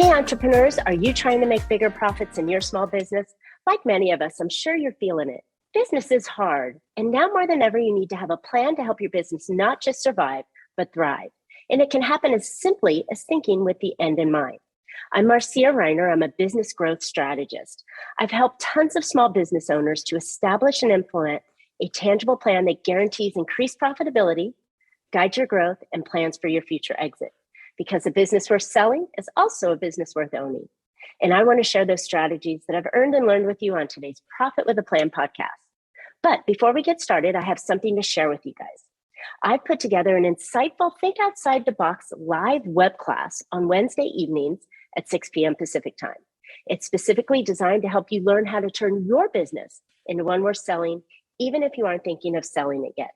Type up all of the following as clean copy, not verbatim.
Hey, entrepreneurs, are you trying to make bigger profits in your small business? Like many of us, I'm sure you're feeling it. Business is hard, and now more than ever, you need to have a plan to help your business not just survive, but thrive. And it can happen as simply as thinking with the end in mind. I'm Marcia Reiner. I'm a business growth strategist. I've helped tons of small business owners to establish and implement a tangible plan that guarantees increased profitability, guides your growth, and plans for your future exit. Because a business worth selling is also a business worth owning. And I want to share those strategies that I've earned and learned with you on today's Profit with a Plan podcast. But before we get started, I have something to share with you guys. I've put together an insightful Think Outside the Box live web class on Wednesday evenings at 6 p.m. Pacific time. It's specifically designed to help you learn how to turn your business into one worth selling, even if you aren't thinking of selling it yet.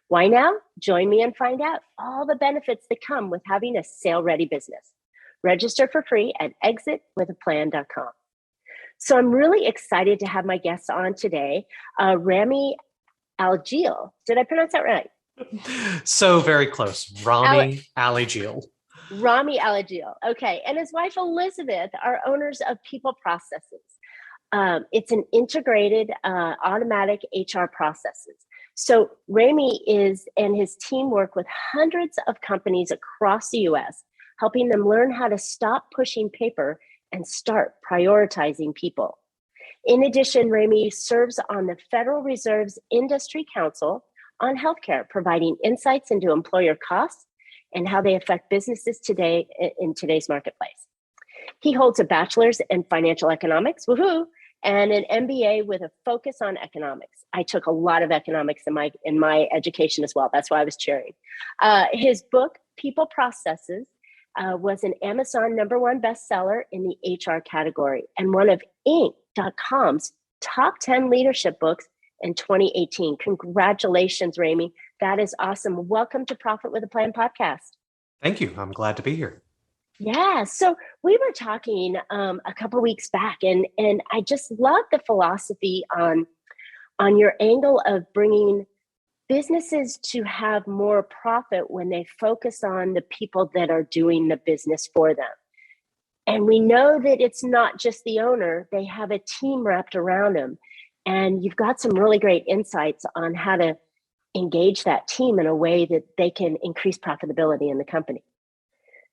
Why now? Join me and find out all the benefits that come with having a sale-ready business. Register for free at exitwithaplan.com. So I'm really excited to have my guests on today, wRhamy Alejeal. Did I pronounce that right? So very close. wRhamy Alejeal. wRhamy Alejeal. Okay. And his wife, Elizabeth, are owners of People Processes. It's an integrated automatic HR processes. So wRhamy and his team work with hundreds of companies across the U.S., helping them learn how to stop pushing paper and start prioritizing people. In addition, wRhamy serves on the Federal Reserve's Industry Council on Healthcare, providing insights into employer costs and how they affect businesses today in today's marketplace. He holds a bachelor's in financial economics, woohoo, and an MBA with a focus on economics. I took a lot of economics in my education as well. That's why I was cheering. His book, People Processes, was an Amazon #1 bestseller in the HR category and one of Inc.com's top 10 leadership books in 2018. Congratulations, wRhamy. That is awesome. Welcome to Profit with a Plan podcast. Thank you. I'm glad to be here. Yeah, so we were talking a couple of weeks back, and I just love the philosophy on your angle of bringing businesses to have more profit when they focus on the people that are doing the business for them. And we know that it's not just the owner, they have a team wrapped around them. And you've got some really great insights on how to engage that team in a way that they can increase profitability in the company.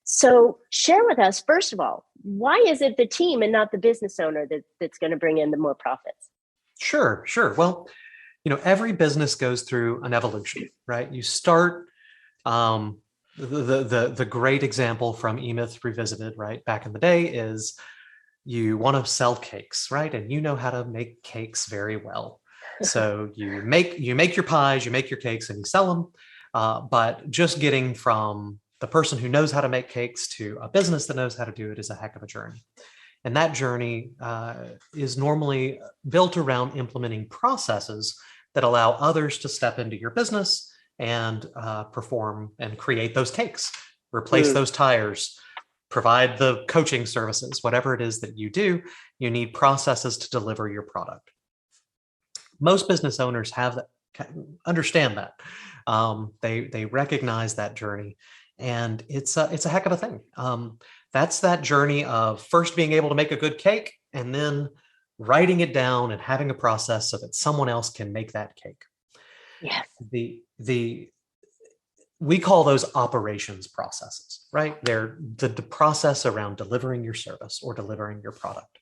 So share with us, first of all, why is it the team and not the business owner that's going to bring in the more profits? Sure. Well, every business goes through an evolution, right? You start, the great example from E-Myth Revisited, right? Back in the day is you want to sell cakes, right? And you know how to make cakes very well. So you make your pies, you make your cakes and you sell them. But just getting from the person who knows how to make cakes to a business that knows how to do it is a heck of a journey. And that journey is normally built around implementing processes that allow others to step into your business and perform and create those cakes, replace those tires, provide the coaching services, whatever it is that you do, you need processes to deliver your product. Most business owners understand that. They recognize that journey. And it's a heck of a thing. That's that journey of first being able to make a good cake and then writing it down and having a process so that someone else can make that cake. Yes. We call those operations processes, right? They're the process around delivering your service or delivering your product.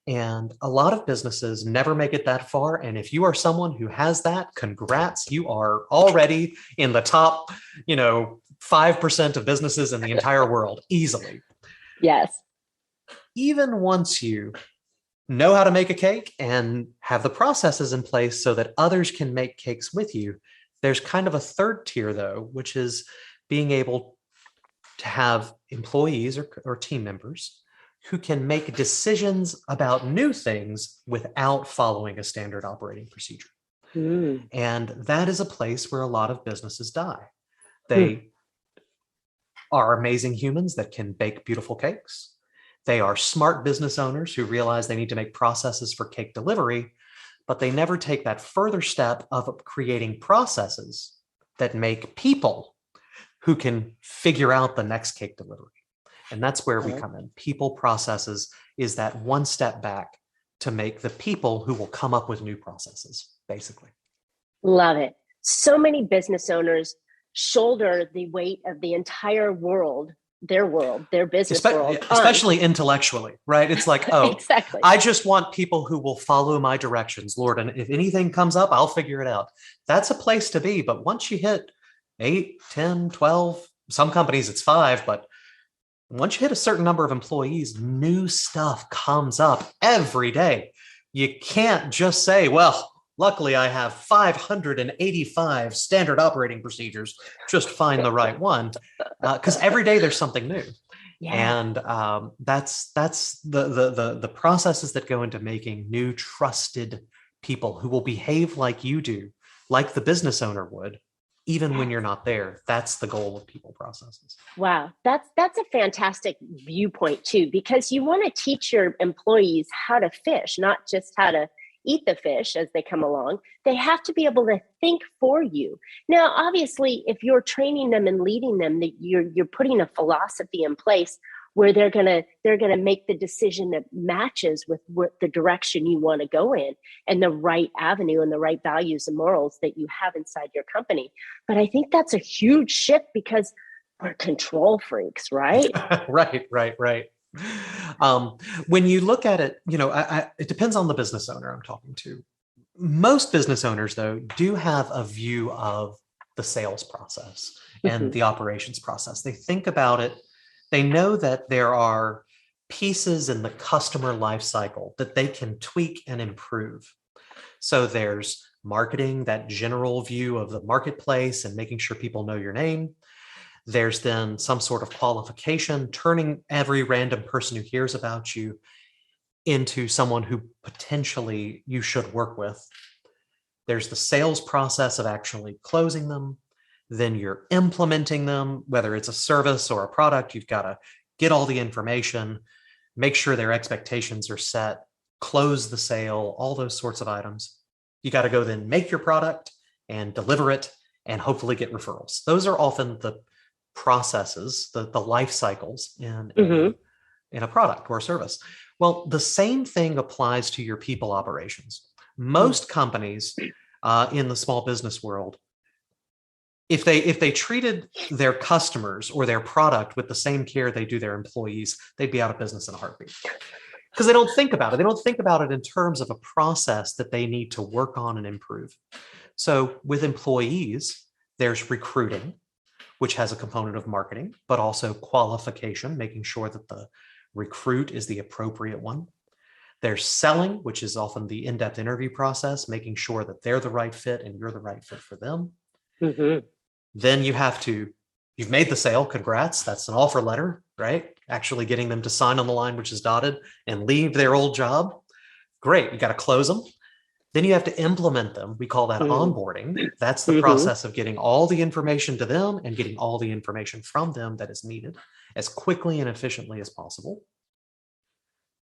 And a lot of businesses never make it that far. And if you are someone who has that, congrats, you are already in the top, 5% of businesses in the entire world, easily. Yes. Even once you know how to make a cake and have the processes in place so that others can make cakes with you, there's kind of a third tier, though, which is being able to have employees or team members who can make decisions about new things without following a standard operating procedure. And that is a place where a lot of businesses die. They are amazing humans that can bake beautiful cakes. They are smart business owners who realize they need to make processes for cake delivery, but they never take that further step of creating processes that make people who can figure out the next cake delivery. And that's where we come in. People processes is that one step back to make the people who will come up with new processes, basically. Love it. So many business owners shoulder the weight of the entire world, their business world. Especially intellectually, right? It's like, oh, exactly. I just want people who will follow my directions, Lord. And if anything comes up, I'll figure it out. That's a place to be. But once you hit 8, 10, 12, some companies it's 5, but once you hit a certain number of employees, new stuff comes up every day. You can't just say, well, luckily I have 585 standard operating procedures, just find the right one. Because every day there's something new. Yeah. And that's the processes that go into making new trusted people who will behave like you do, like the business owner would, even when you're not there. That's the goal of people processes. Wow. That's a fantastic viewpoint too, because you want to teach your employees how to fish, not just how to eat the fish as they come along. They have to be able to think for you. Now, obviously, if you're training them and leading them, that you're putting a philosophy in place where they're gonna make the decision that matches with the direction you want to go in and the right avenue and the right values and morals that you have inside your company. But I think that's a huge shift because we're control freaks, right? Right. When you look at it, it depends on the business owner I'm talking to. Most business owners, though, do have a view of the sales process and the operations process. They think about it. They know that there are pieces in the customer life cycle that they can tweak and improve. So there's marketing, that general view of the marketplace and making sure people know your name. There's then some sort of qualification, turning every random person who hears about you into someone who potentially you should work with. There's the sales process of actually closing them. Then you're implementing them, whether it's a service or a product. You've got to get all the information, make sure their expectations are set, close the sale, all those sorts of items. You got to go then make your product and deliver it and hopefully get referrals. Those are often the processes, the life cycles in a product or a service. Well, the same thing applies to your people operations. Most companies in the small business world, if they treated their customers or their product with the same care they do their employees, they'd be out of business in a heartbeat. Because they don't think about it. They don't think about it in terms of a process that they need to work on and improve. So with employees, there's recruiting, which has a component of marketing, but also qualification, making sure that the recruit is the appropriate one. There's selling, which is often the in-depth interview process, making sure that they're the right fit and you're the right fit for them. Then you've made the sale, congrats, that's an offer letter, right? Actually getting them to sign on the line, which is dotted, and leave their old job. Great, you got to close them. Then you have to implement them. We call that onboarding. That's the process of getting all the information to them and getting all the information from them that is needed as quickly and efficiently as possible.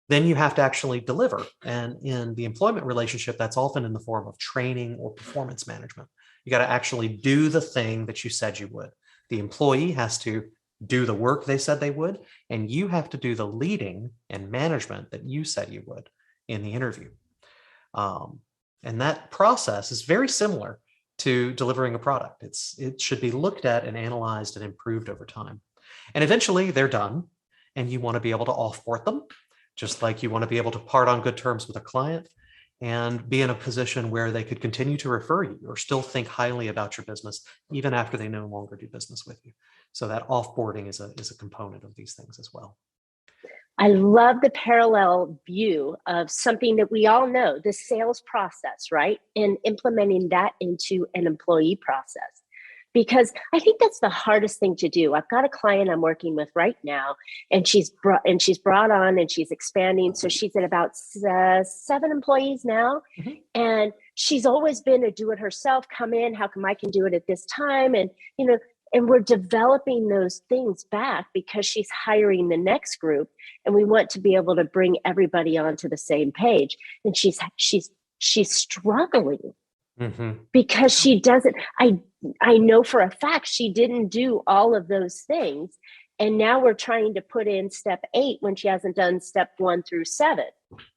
Then you have to actually deliver. And in the employment relationship, that's often in the form of training or performance management. You got to actually do the thing that you said you would. The employee has to do the work they said they would, and you have to do the leading and management that you said you would in the interview. And that process is very similar to delivering a product. It should be looked at and analyzed and improved over time. And eventually they're done, and you want to be able to offboard them, just like you want to be able to part on good terms with a client and be in a position where they could continue to refer you or still think highly about your business, even after they no longer do business with you. So that offboarding is a component of these things as well. I love the parallel view of something that we all know, the sales process, right? And implementing that into an employee process. Because I think that's the hardest thing to do. I've got a client I'm working with right now, and she's brought on and she's expanding. So she's at about 7 employees now. And she's always been a do-it-herself, come in, how come I can do it at this time? And, and we're developing those things back because she's hiring the next group, and we want to be able to bring everybody onto the same page. And she's struggling because she doesn't. I know for a fact she didn't do all of those things, And now we're trying to put in step 8 when she hasn't done step 1 through 7.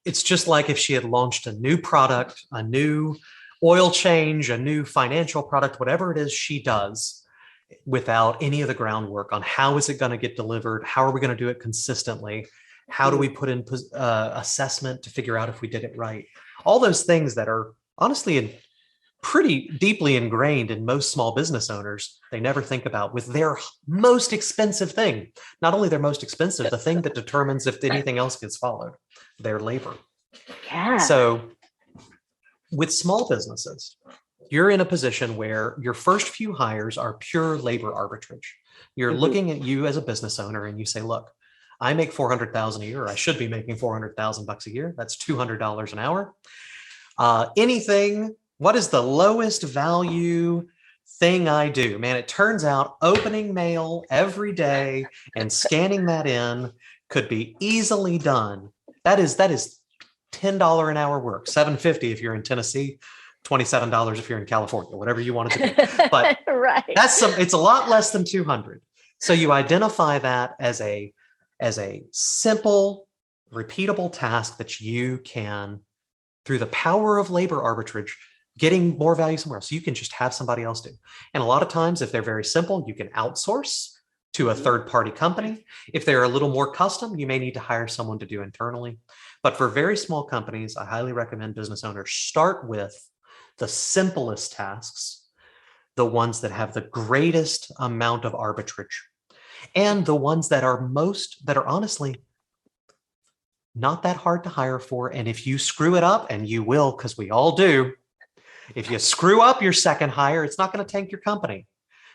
It's just like if she had launched a new product, a new oil change, a new financial product, whatever it is she does, without any of the groundwork on how is it going to get delivered, how are we going to do it consistently, how do we put in assessment to figure out if we did it right, all those things that are honestly pretty deeply ingrained in most small business owners, they never think about with their most expensive thing. Not only their most expensive, the thing that determines if anything else gets followed, their labor. Yeah. So with small businesses, you're in a position where your first few hires are pure labor arbitrage. You're looking at you as a business owner and you say, look, I make $400,000 a year. I should be making $400,000 a year. That's $200 an hour. What is the lowest value thing I do? Man, it turns out opening mail every day and scanning that in could be easily done. That is $10 an hour work, $7.50 if you're in Tennessee, $27 if you're in California, whatever you want it to be. But right. It's a lot less than 200. So you identify that as a simple, repeatable task that you can, through the power of labor arbitrage, getting more value somewhere else. So you can just have somebody else do. And a lot of times, if they're very simple, you can outsource to a third-party company. If they're a little more custom, you may need to hire someone to do internally. But for very small companies, I highly recommend business owners start with the simplest tasks, the ones that have the greatest amount of arbitrage, and the ones that are honestly not that hard to hire for. And if you screw it up, and you will, because we all do, if you screw up your second hire, it's not going to tank your company.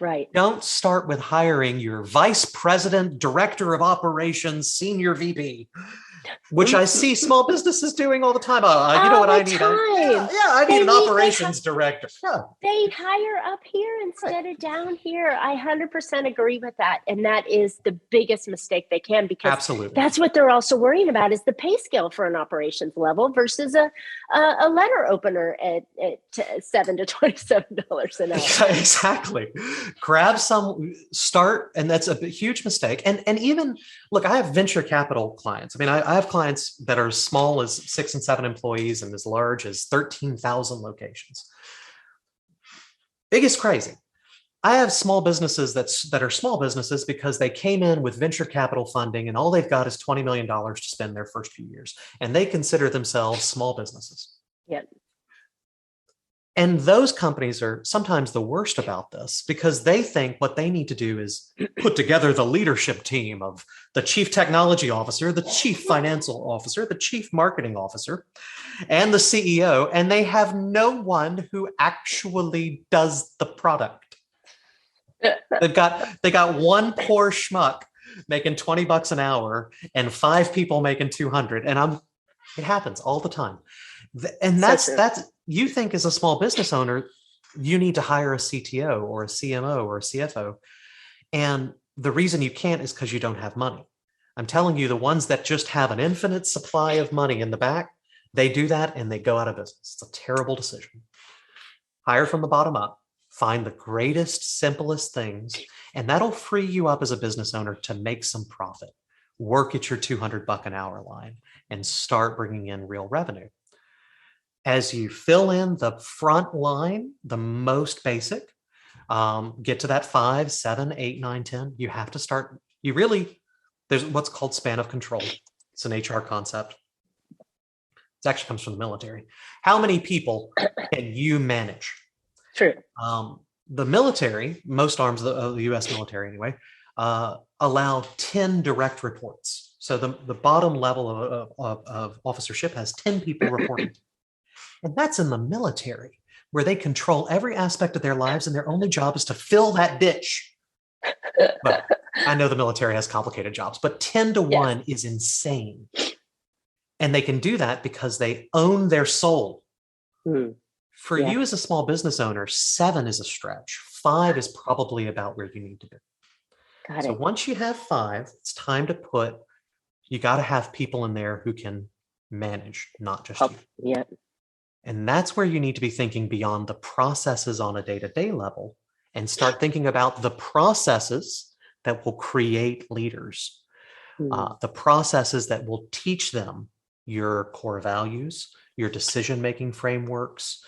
Right. Don't start with hiring your vice president, director of operations, senior VP, which I see small businesses doing all the time. You know what I need? I need an operations director. Yeah. They hire up here instead of down here. I 100% agree with that. And that is the biggest mistake they can, because Absolutely. That's what they're also worrying about, is the pay scale for an operations level versus a letter opener at $7 to $27 an hour. Yeah, exactly. Start, and that's a huge mistake. And even, look, I have venture capital clients. I mean, I have clients that are as small as 6 and 7 employees and as large as 13,000 locations. Biggest crazy. I have small businesses that are small businesses because they came in with venture capital funding and all they've got is $20 million to spend their first few years. And they consider themselves small businesses. Yep. And those companies are sometimes the worst about this, because they think what they need to do is put together the leadership team of the chief technology officer, the chief financial officer, the chief marketing officer, and the CEO. And they have no one who actually does the product. They got one poor schmuck making $20 an hour and 5 people making 200. And it happens all the time. And that's you think as a small business owner, you need to hire a CTO or a CMO or a CFO. And the reason you can't is because you don't have money. I'm telling you, the ones that just have an infinite supply of money in the back, they do that and they go out of business. It's a terrible decision. Hire from the bottom up, find the greatest, simplest things, and that'll free you up as a business owner to make some profit. Work at your $200 an hour line and start bringing in real revenue. As you fill in the front line, the most basic, get to that 5, 7, 8, 9, 10, you have to start. There's what's called span of control. It's an HR concept. It actually comes from the military. How many people can you manage? True. The military, most arms of the U.S. military anyway, allow 10 direct reports. So the bottom level of officership has 10 people reporting. And that's in the military, where they control every aspect of their lives and their only job is to fill that ditch. But I know the military has complicated jobs, but 10 to 1 is insane. And they can do that because they own their soul. For you as a small business owner, 7 is a stretch. 5 is probably about where you need to be. Got it. So once you have 5, it's time to you got to have people in there who can manage, not just you. Yeah. And that's where you need to be thinking beyond the processes on a day-to-day level and start thinking about the processes that will create leaders, Mm. the processes that will teach them your core values, your decision-making frameworks,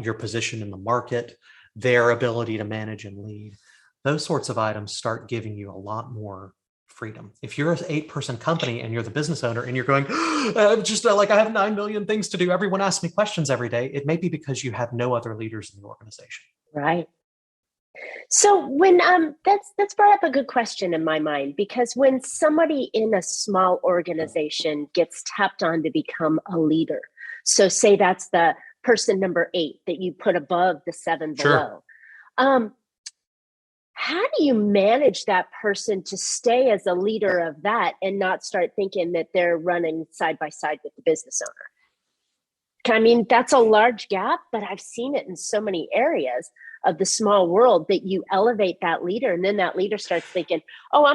your position in the market, their ability to manage and lead. Those sorts of items start giving you a lot more freedom. If you're an 8-person company and you're the business owner and you're going, just like I have 9 million things to do, everyone asks me questions every day, it may be because you have no other leaders in the organization. Right. So when that's brought up a good question in my mind, because when somebody in a small organization gets tapped on to become a leader, so say that's the person number 8 that you put above the 7 below. Sure. How do you manage that person to stay as a leader of that and not start thinking that they're running side by side with the business owner? I mean, that's a large gap, but I've seen it in so many areas of the small world that you elevate that leader, and then that leader starts thinking, "Oh, I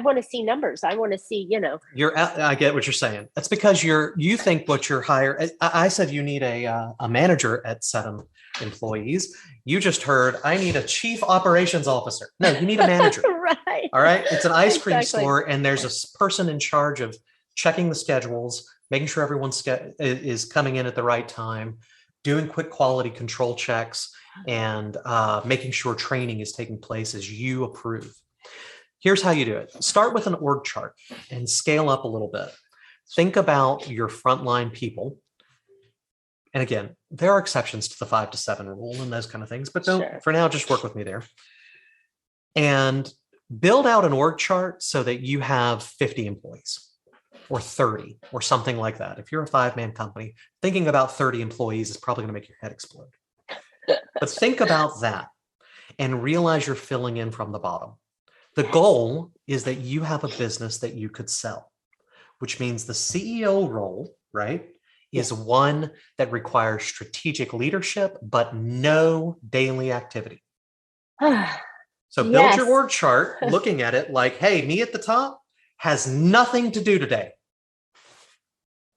want to see numbers. I want to see, I get what you're saying. That's because you think what you're hired. I said you need a manager at 7 employees. You just heard I need a chief operations officer. No, you need a manager. Right. All right. It's an ice cream store, and there's a person in charge of checking the schedules, making sure everyone is coming in at the right time, doing quick quality control checks, and making sure training is taking place as you approve. Here's how you do it. Start with an org chart and scale up a little bit. Think about your frontline people. And again, there are exceptions to the 5 to 7 rule and those kind of things, but for now, just work with me there. And build out an org chart so that you have 50 employees or 30 or something like that. If you're a 5-man company, thinking about 30 employees is probably going to make your head explode. But think about that and realize you're filling in from the bottom. The goal is that you have a business that you could sell, which means the CEO role, right, is one that requires strategic leadership, but no daily activity. So build your org chart looking at it like, hey, me at the top has nothing to do today.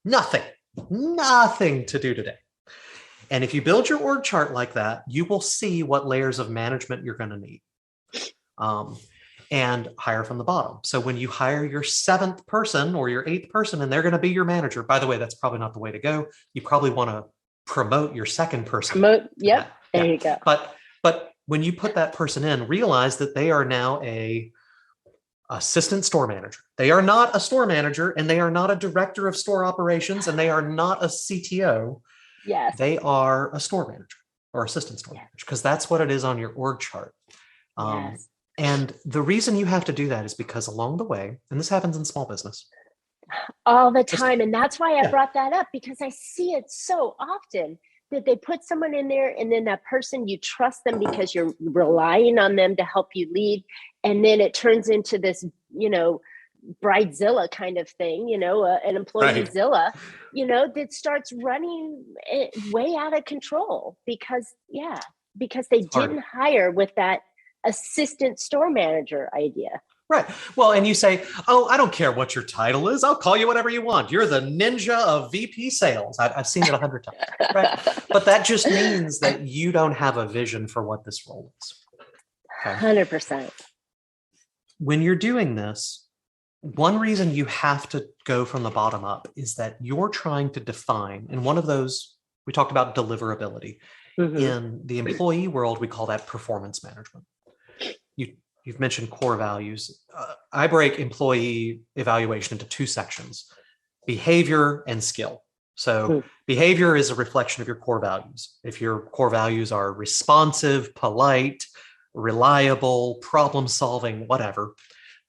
Nothing to do today. And if you build your org chart like that, you will see what layers of management you're going to need. And hire from the bottom. So when you hire your 7th person or your 8th person and they're going to be your manager, by the way, that's probably not the way to go. You probably want to promote your 2nd person. There you go. But when you put that person in, realize that they are now a assistant store manager. They are not a store manager, and they are not a director of store operations, and they are not a CTO. Yes. They are a store manager or assistant store manager, because that's what it is on your org chart. Yes. And the reason you have to do that is because along the way, and this happens in small business all the time. And that's why I brought that up, because I see it so often that they put someone in there, and then that person, you trust them because you're relying on them to help you lead. And then it turns into this, bridezilla kind of thing, an employeezilla, that starts running way out of control because they didn't hire with that assistant store manager idea. Right. Well, and you say, oh, I don't care what your title is. I'll call you whatever you want. You're the ninja of VP sales. I've seen it 100 times. Right. But that just means that you don't have a vision for what this role is. Okay? 100%. When you're doing this, one reason you have to go from the bottom up is that you're trying to define, and one of those, we talked about deliverability. Mm-hmm. In the employee world, we call that performance management. You've mentioned core values. I break employee evaluation into 2 sections, behavior and skill. So behavior is a reflection of your core values. If your core values are responsive, polite, reliable, problem-solving, whatever,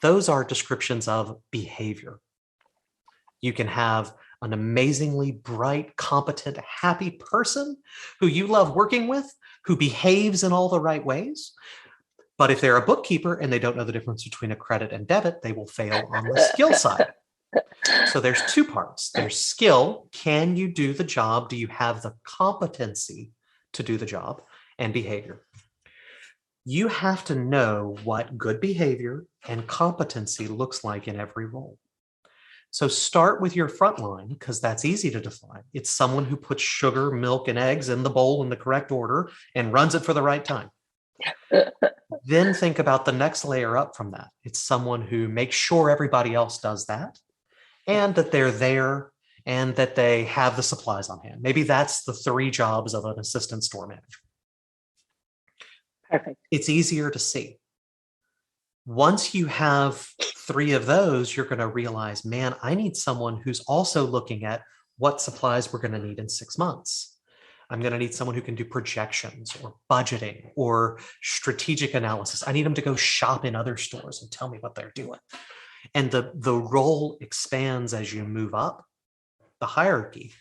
those are descriptions of behavior. You can have an amazingly bright, competent, happy person who you love working with, who behaves in all the right ways. But if they're a bookkeeper and they don't know the difference between a credit and debit, they will fail on the skill side. So there's 2 parts. There's skill. Can you do the job? Do you have the competency to do the job? And behavior. You have to know what good behavior and competency looks like in every role. So start with your front line, because that's easy to define. It's someone who puts sugar, milk, and eggs in the bowl in the correct order and runs it for the right time. Then think about the next layer up from that. It's someone who makes sure everybody else does that and that they're there and that they have the supplies on hand. Maybe that's the 3 jobs of an assistant store manager. Perfect. It's easier to see. Once you have 3 of those, you're going to realize, man, I need someone who's also looking at what supplies we're going to need in 6 months. I'm going to need someone who can do projections or budgeting or strategic analysis. I need them to go shop in other stores and tell me what they're doing. And the role expands as you move up the hierarchy.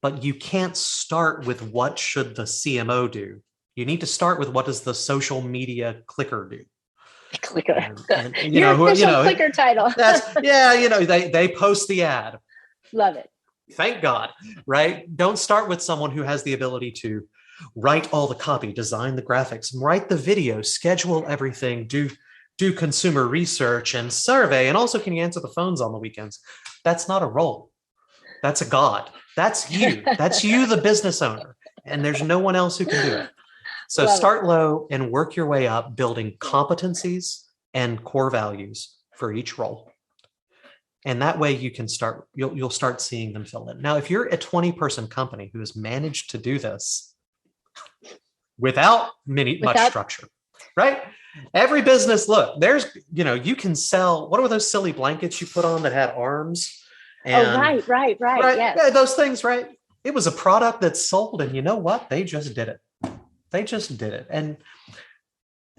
But you can't start with what should the CMO do. You need to start with what does the social media clicker do. Clicker. And, Your official clicker title. They post the ad. Love it. Thank God, right? Don't start with someone who has the ability to write all the copy, design the graphics, write the video, schedule everything, do consumer research and survey, and also can you answer the phones on the weekends. That's not a role. That's a God. That's you. That's you, the business owner. And there's no one else who can do it. So start low and work your way up, building competencies and core values for each role. And that way you can start, you'll start seeing them fill in. Now, if you're a 20-person company who has managed to do this without much structure, right? Every business, look, there's, you can sell, what were those silly blankets you put on that had arms? And, right. Yes. Yeah, those things, right? It was a product that sold, and you know what? They just did it. And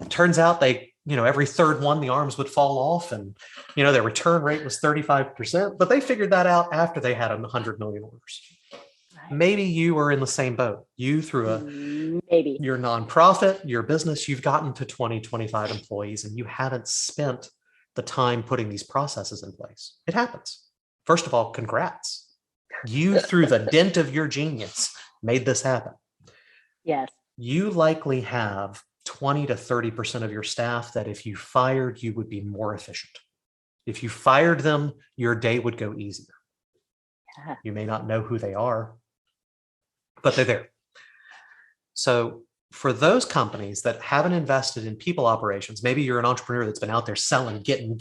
it turns out every third one, the arms would fall off, and, their return rate was 35%, but they figured that out after they had 100 million orders. Right. Maybe you were in the same boat. You through your nonprofit, your business, you've gotten to 20, 25 employees, and you haven't spent the time putting these processes in place. It happens. First of all, congrats. You, through the dint of your genius, made this happen. Yes. You likely have 20 to 30% of your staff that if you fired, you would be more efficient. If you fired them, your day would go easier. Yeah. You may not know who they are, but they're there. So for those companies that haven't invested in people operations, maybe you're an entrepreneur that's been out there selling, getting,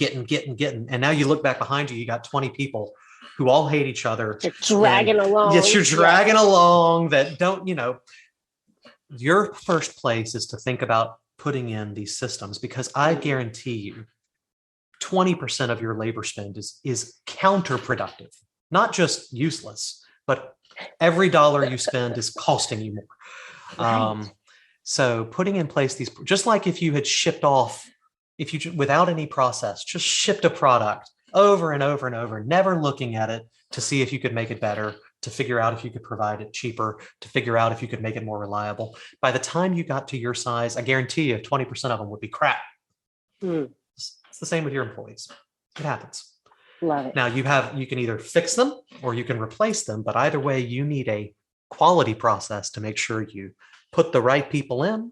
and now you look back behind you, you got 20 people who all hate each other. You're dragging along. Yes, you're dragging along that don't, your first place is to think about putting in these systems, because I guarantee you 20% of your labor spend is counterproductive, not just useless, but every dollar you spend is costing you more. Right. So putting in place these, just like if you had shipped off, without any process, just shipped a product over and over and over, never looking at it to see if you could make it better, to figure out if you could provide it cheaper, to figure out if you could make it more reliable. By the time you got to your size, I guarantee you 20% of them would be crap. It's the same with your employees. It happens. Love it. Now you can either fix them or you can replace them, but either way, you need a quality process to make sure you put the right people in,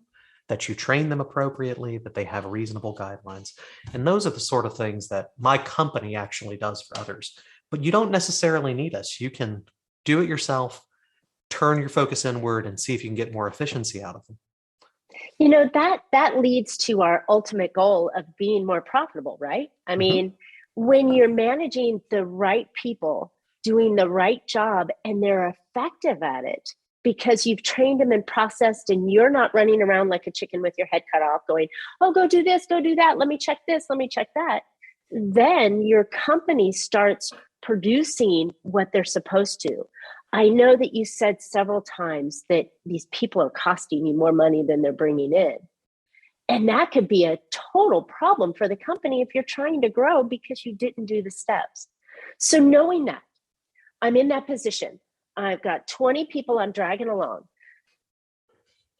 that you train them appropriately, that they have reasonable guidelines. And those are the sort of things that my company actually does for others. But you don't necessarily need us. You can do it yourself, turn your focus inward, and see if you can get more efficiency out of them. That leads to our ultimate goal of being more profitable, right? I mean, when you're managing the right people, doing the right job, and they're effective at it because you've trained them and processed, and you're not running around like a chicken with your head cut off going, oh, go do this, go do that. Let me check this. Let me check that. Then your company starts producing what they're supposed to. I know that you said several times that these people are costing you more money than they're bringing in. And that could be a total problem for the company if you're trying to grow because you didn't do the steps. So knowing that, I'm in that position. I've got 20 people I'm dragging along.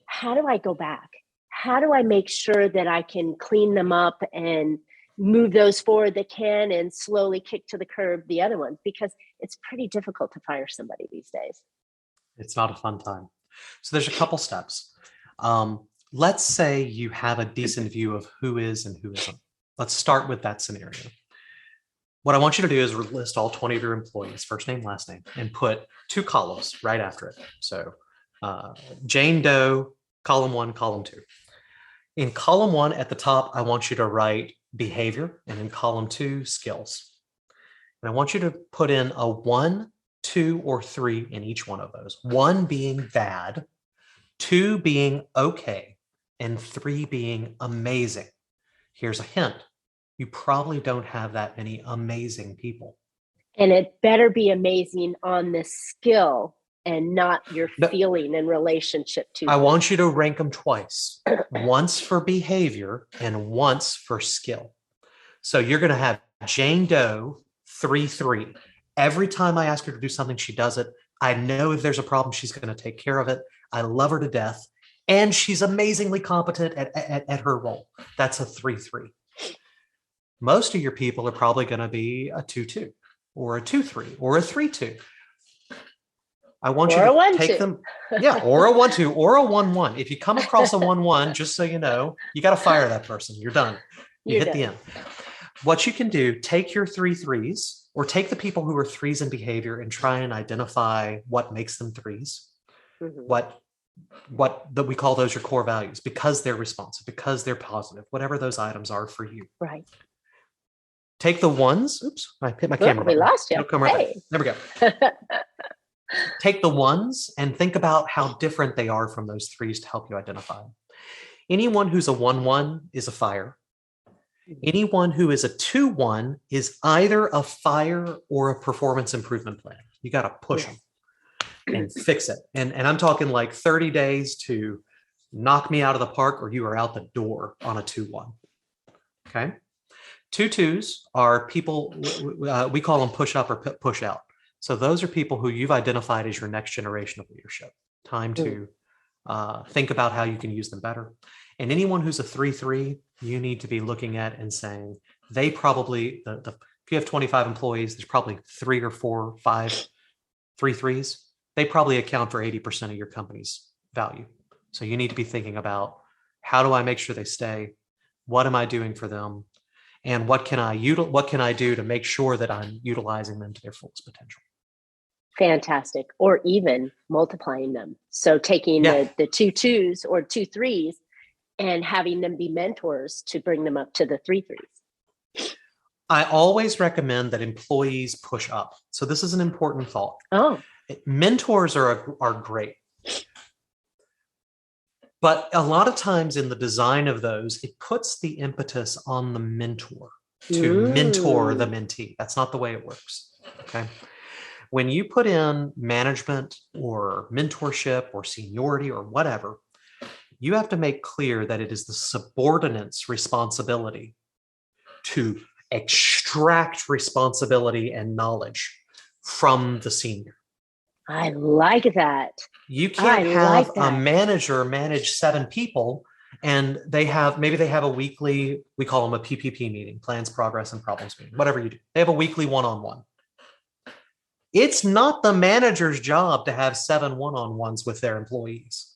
How do I go back? How do I make sure that I can clean them up and move those forward that can and slowly kick to the curb the other ones? Because it's pretty difficult to fire somebody these days. It's not a fun time. So there's a couple steps. Let's say you have a decent view of who is and who isn't. Let's start with that scenario. What I want you to do is list all 20 of your employees, first name, last name, and put 2 columns right after it. So Jane Doe, column 1, column 2. In column 1 at the top, I want you to write behavior, and in column 2, skills. And I want you to put in a 1, 2, or 3 in each one of those. 1 being bad, 2 being okay, and 3 being amazing. Here's a hint. You probably don't have that many amazing people. And it better be amazing on the skill and not your feeling in relationship to I want you to rank them twice. Once for behavior and once for skill. So you're going to have Jane Doe 3-3. Every time I ask her to do something, she does it. I know if there's a problem, she's going to take care of it. I love her to death. And she's amazingly competent at her role. That's a 3-3. Most of your people are probably going to be a 2-2 or a 2-3 or a 3-2. I want you to take them. Yeah, or a 1-2 or a 1-1. If you come across a 1-1, just so you know, you got to fire that person. You're done. You hit the end. What you can do, take your 3-3s or take the people who are 3s in behavior and try and identify what makes them 3s. Mm-hmm. What that we call those your core values, because they're responsive, because they're positive, whatever those items are for you. Right. Take the 1s. Oops, I hit my camera. We lost you. It'll come right there. There we go. Take the 1s and think about how different they are from those 3s to help you identify. Anyone who's a 1-1 is a fire. Anyone who is a 2-1 is either a fire or a performance improvement plan. You got to push them and fix it. And I'm talking like 30 days to knock me out of the park, or you are out the door on a 2-1. Okay. 2-2s are people, we call them push up or push out. So those are people who you've identified as your next generation of leadership. Time to think about how you can use them better. And anyone who's a 3-3, you need to be looking at and saying, they probably, if you have 25 employees, there's probably 3 or 4, 5 3-3s. They probably account for 80% of your company's value. So you need to be thinking about, how do I make sure they stay? What am I doing for them? And what can I do to make sure that I'm utilizing them to their fullest potential? Fantastic. Or even multiplying them. So taking the 2-2s or 2-3s and having them be mentors to bring them up to the 3-3s. I always recommend that employees push up. So this is an important thought. Oh. Mentors are great. But a lot of times in the design of those, it puts the impetus on the mentor to mentor the mentee. That's not the way it works. Okay. When you put in management or mentorship or seniority or whatever, you have to make clear that it is the subordinate's responsibility to extract responsibility and knowledge from the senior. I like that. You can't have a manager manage 7 people and maybe they have a weekly, we call them a PPP meeting, plans, progress, and problems meeting, whatever you do. They have a weekly one-on-one. It's not the manager's job to have 7 one-on-ones with their employees.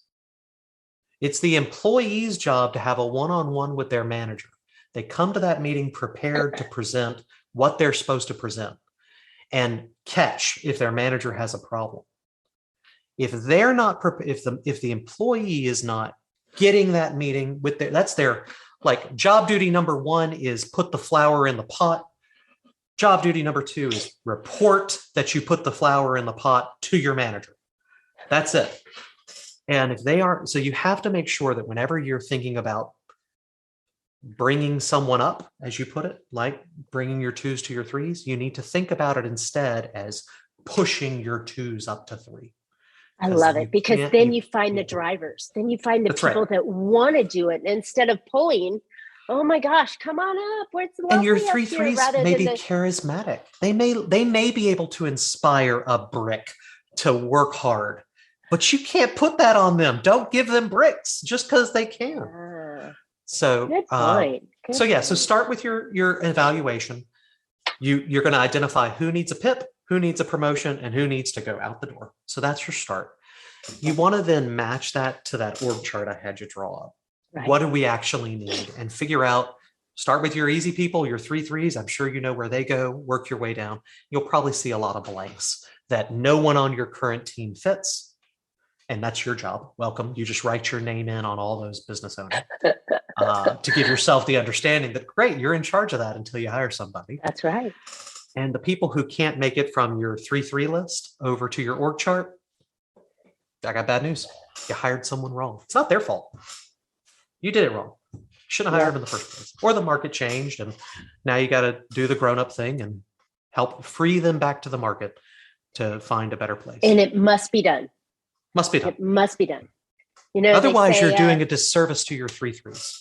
It's the employee's job to have a one-on-one with their manager. They come to that meeting prepared to present what they're supposed to present and catch if their manager has a problem. If they're not, if the employee is not getting that meeting with that's their like job duty number 1 is put the flour in the pot. Job duty number 2 is report that you put the flour in the pot to your manager. That's it. And if they aren't, so you have to make sure that whenever you're thinking about bringing someone up, as you put it, like bringing your 2s to your 3s, you need to think about it instead as pushing your 2s up to 3. I love it, because then you find the drivers. Then you find the people that want to do it instead of pulling. Oh my gosh, come on up. Where's the and your 3-3s may be charismatic. They may be able to inspire a brick to work hard, but you can't put that on them. Don't give them bricks just because they can. So, good point. So start with your evaluation. You're going to identify who needs a PIP, who needs a promotion, and who needs to go out the door. So that's your start. You want to then match that to that org chart I had you draw up. Right. What do we actually need? And figure out, start with your easy people, your 3-3s. I'm sure you know where they go, work your way down. You'll probably see a lot of blanks that no one on your current team fits. And that's your job. Welcome. You just write your name in on all those business owners. to give yourself the understanding that, great, you're in charge of that until you hire somebody. That's right. And the people who can't make it from your 3-3 list over to your org chart, I got bad news. You hired someone wrong. It's not their fault. You did it wrong. Shouldn't have hired them in the first place. Or the market changed, and now you got to do the grown-up thing and help free them back to the market to find a better place. And it must be done. Must be done. It must be done. You know, otherwise you're doing a disservice to your 3-3s.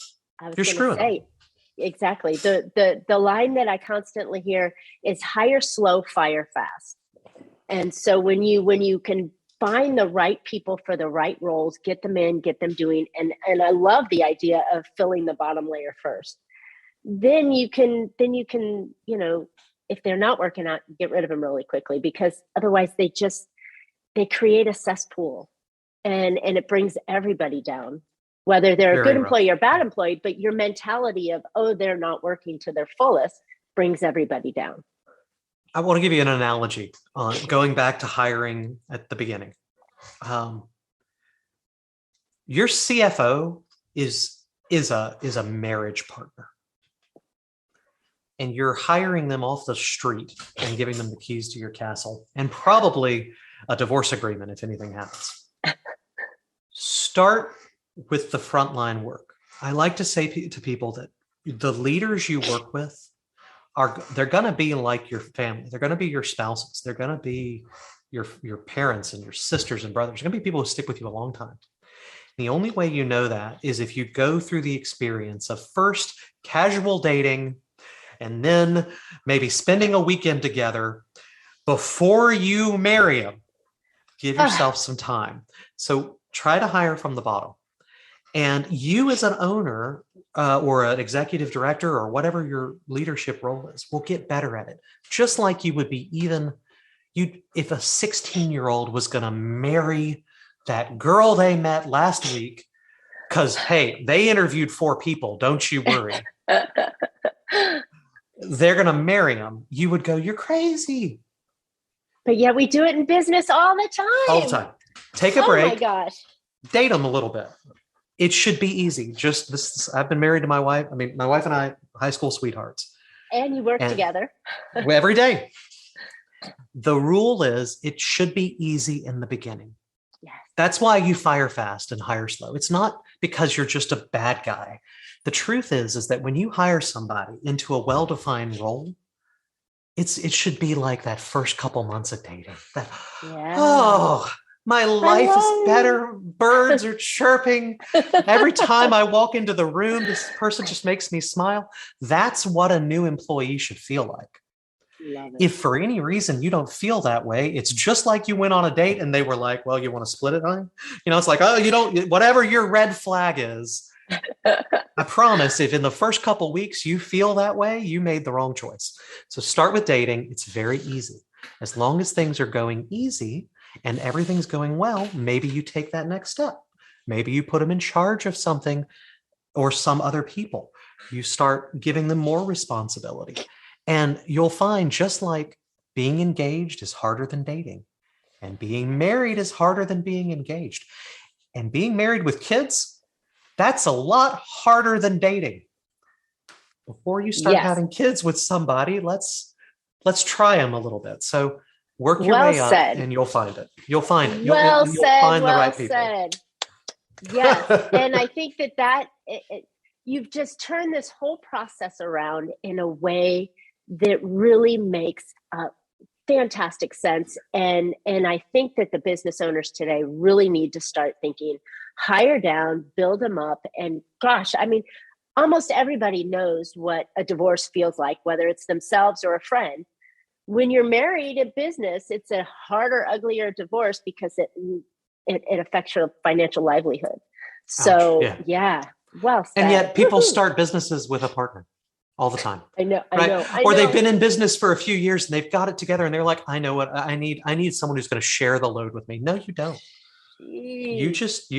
You're screwing them. Exactly. The line that I constantly hear is hire slow, fire fast. And so when you can find the right people for the right roles, get them in, get them doing, and I love the idea of filling the bottom layer first. Then you can, you know, if they're not working out, get rid of them really quickly, because otherwise they create a cesspool, and it brings everybody down, whether they're a good employee or bad employee. But your mentality of, oh, they're not working to their fullest, brings everybody down. I want to give you an analogy on going back to hiring at the beginning. Your CFO is a marriage partner, and you're hiring them off the street and giving them the keys to your castle, and probably a divorce agreement if anything happens. Start with the frontline work. I like to say to people that the leaders you work with they're going to be like your family. They're going to be your spouses. They're going to be your parents and your sisters and brothers. They're going to be people who stick with you a long time. The only way you know that is if you go through the experience of first casual dating, and then maybe spending a weekend together before you marry them. Give yourself some time. So try to hire from the bottom. And you as an owner or an executive director or whatever your leadership role is will get better at it. Just like you would be if a 16-year-old was going to marry that girl they met last week because, hey, they interviewed 4 people, don't you worry. They're going to marry them. You would go, you're crazy. But yeah, we do it in business all the time. All the time. Take a break. Oh my gosh. Date them a little bit. It should be easy. Just this. I've been married to my wife. I mean, my wife and I, high school sweethearts. And you work together. Every day. The rule is it should be easy in the beginning. Yes. That's why you fire fast and hire slow. It's not because you're just a bad guy. The truth is that when you hire somebody into a well-defined role, it should be like that first couple months of dating. My life is better. Birds are chirping. Every time I walk into the room, this person just makes me smile. That's what a new employee should feel like. If for any reason you don't feel that way, it's just like you went on a date and they were like, well, you want to split it, honey? You know, it's like, oh, you don't, whatever your red flag is. I promise if in the first couple weeks you feel that way, you made the wrong choice. So start with dating. It's very easy. As long as things are going easy and everything's going well, maybe you take that next step. Maybe you put them in charge of something or some other people. You start giving them more responsibility. And you'll find, just like being engaged is harder than dating, and being married is harder than being engaged, and being married with kids, that's a lot harder than dating. Before you start having kids with somebody, let's try them a little bit. So work your way up and you'll find it. You'll find it. You'll find the right people. Yes. And I think that you've just turned this whole process around in a way that really makes fantastic sense. And I think that the business owners today really need to start thinking, hire down, build them up. And gosh, I mean, almost everybody knows what a divorce feels like, whether it's themselves or a friend. When you're married in business, it's a harder, uglier divorce because it affects your financial livelihood. So well said. And yet people start businesses with a partner all the time. I know. Or they've been in business for a few years and they've got it together and they're like, I know what I need. I need someone who's going to share the load with me. No, you don't. You just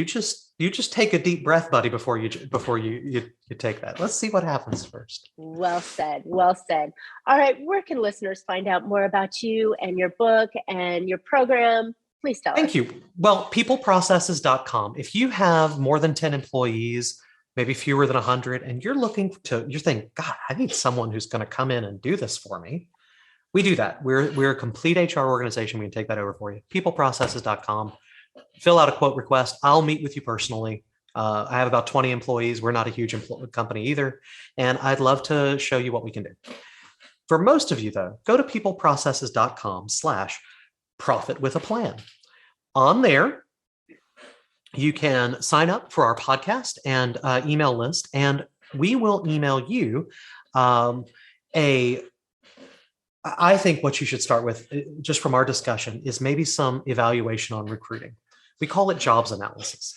take a deep breath, buddy, before you take that. Let's see what happens first. Well said. All right. Where can listeners find out more about you and your book and your program? Please tell us. Thank you. Well, peopleprocesses.com. If you have more than 10 employees, maybe fewer than 100, and you're thinking, God, I need someone who's going to come in and do this for me. We do that. We're a complete HR organization. We can take that over for you. Peopleprocesses.com. Fill out a quote request. I'll meet with you personally. I have about 20 employees. We're not a huge company either. And I'd love to show you what we can do. For most of you, though, go to peopleprocesses.com/profit with a plan. On there, you can sign up for our podcast and email list, and we will email you I think what you should start with, just from our discussion, is maybe some evaluation on recruiting. We call it jobs analysis.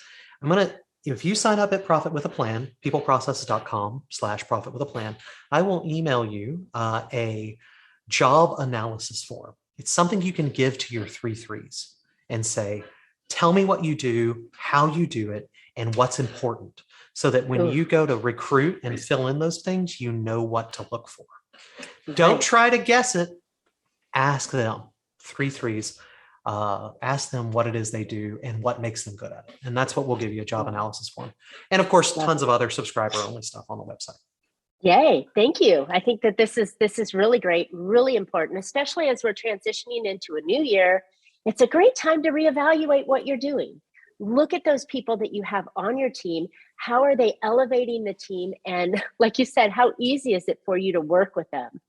If you sign up at Profit with a Plan, peopleprocesses.com/profit with a plan, I will email you a job analysis form. It's something you can give to your 3 threes and say, tell me what you do, how you do it, and what's important, so that when you go to recruit and fill in those things, you know what to look for. Don't try to guess it. Ask them. 3 threes. Ask them what it is they do and what makes them good at it. And that's what we'll give you a job analysis form. And of course, tons of other subscriber-only stuff on the website. Yay. Thank you. I think that this is really great, really important, especially as we're transitioning into a new year. It's a great time to reevaluate what you're doing. Look at those people that you have on your team. How are they elevating the team? And like you said, how easy is it for you to work with them?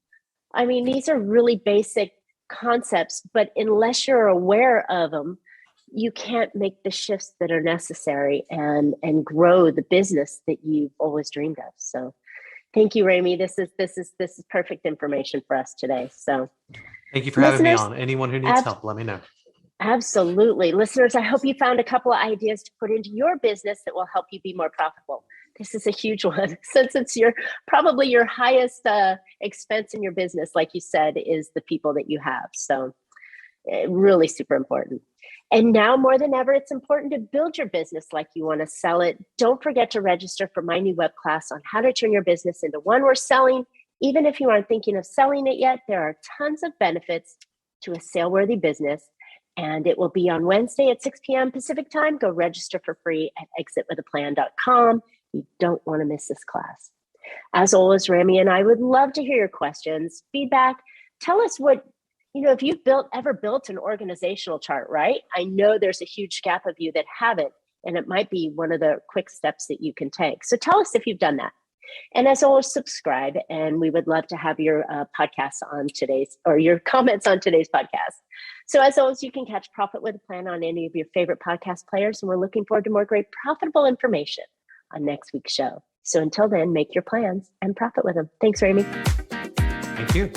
I mean, these are really basic concepts, but unless you're aware of them, you can't make the shifts that are necessary and grow the business that you've always dreamed of. So thank you, wRhamy. This is perfect information for us today. So thank you for having me on. Anyone who needs help, let me know. Absolutely. Listeners, I hope you found a couple of ideas to put into your business that will help you be more profitable. This is a huge one, since it's probably your highest expense in your business, like you said, is the people that you have. So really super important. And now more than ever, it's important to build your business like you want to sell it. Don't forget to register for my new web class on how to turn your business into one worth selling. Even if you aren't thinking of selling it yet, there are tons of benefits to a sale-worthy business. And it will be on Wednesday at 6 p.m. Pacific time. Go register for free at exitwithaplan.com. You don't want to miss this class. As always, wRhamy and I would love to hear your questions, feedback. Tell us if you've ever built an organizational chart, right? I know there's a huge gap of you that haven't, and it might be one of the quick steps that you can take. So tell us if you've done that. And as always, subscribe, and we would love to have your podcasts on your comments on today's podcast. So as always, you can catch Profit with a Plan on any of your favorite podcast players, and we're looking forward to more great profitable information on next week's show. So until then, make your plans and profit with them. Thanks, wRhamy. Thank you.